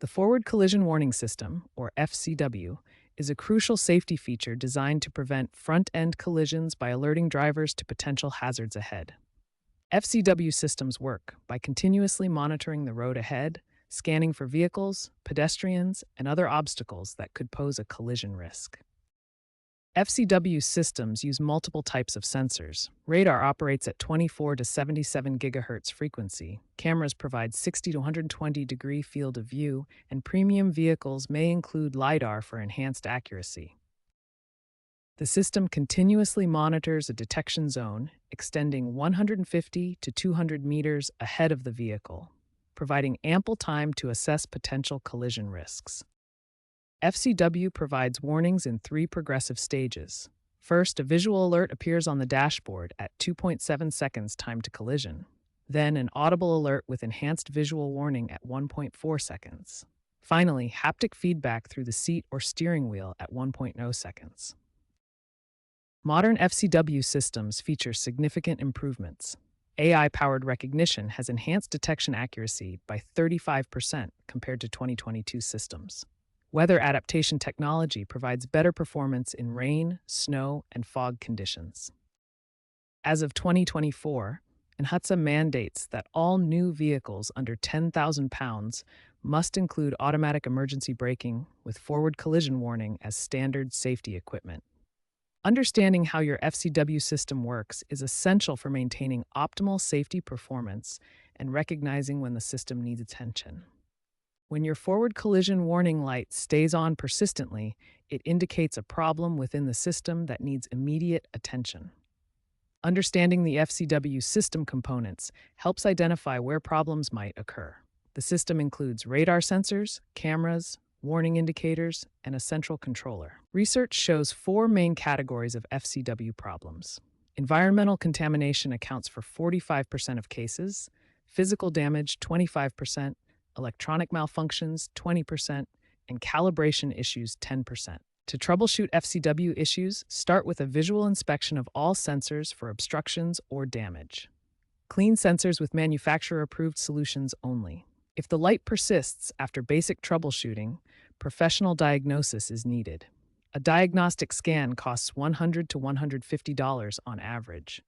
The Forward Collision Warning System, or FCW, is a crucial safety feature designed to prevent front-end collisions by alerting drivers to potential hazards ahead. FCW systems work by continuously monitoring the road ahead, scanning for vehicles, pedestrians, and other obstacles that could pose a collision risk. FCW systems use multiple types of sensors. Radar operates at 24 to 77 gigahertz frequency. Cameras provide 60 to 120 degree field of view, and premium vehicles may include LiDAR for enhanced accuracy. The system continuously monitors a detection zone extending 150 to 200 meters ahead of the vehicle, providing ample time to assess potential collision risks. FCW provides warnings in three progressive stages. First, a visual alert appears on the dashboard at 2.7 seconds time to collision. Then, an audible alert with enhanced visual warning at 1.4 seconds. Finally, haptic feedback through the seat or steering wheel at 1.0 seconds. Modern FCW systems feature significant improvements. AI-powered recognition has enhanced detection accuracy by 35% compared to 2022 systems. Weather adaptation technology provides better performance in rain, snow, and fog conditions. As of 2024, NHTSA mandates that all new vehicles under 10,000 pounds must include automatic emergency braking with forward collision warning as standard safety equipment. Understanding how your FCW system works is essential for maintaining optimal safety performance and recognizing when the system needs attention. When your forward collision warning light stays on persistently, it indicates a problem within the system that needs immediate attention. Understanding the FCW system components helps identify where problems might occur. The system includes radar sensors, cameras, warning indicators, and a central controller. Research shows four main categories of FCW problems. Environmental contamination accounts for 45% of cases, physical damage 25%, electronic malfunctions 20%, and calibration issues 10%. To troubleshoot FCW issues, start with a visual inspection of all sensors for obstructions or damage. Clean sensors with manufacturer-approved solutions only. If the light persists after basic troubleshooting, professional diagnosis is needed. A diagnostic scan costs $100 to $150 on average.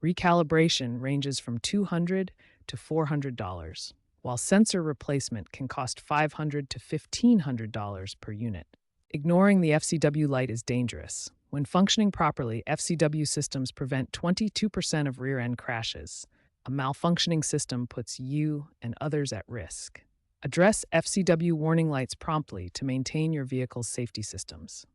Recalibration ranges from $200 to $400, while sensor replacement can cost $500 to $1,500 per unit. Ignoring the FCW light is dangerous. When functioning properly, FCW systems prevent 22% of rear-end crashes. A malfunctioning system puts you and others at risk. Address FCW warning lights promptly to maintain your vehicle's safety systems.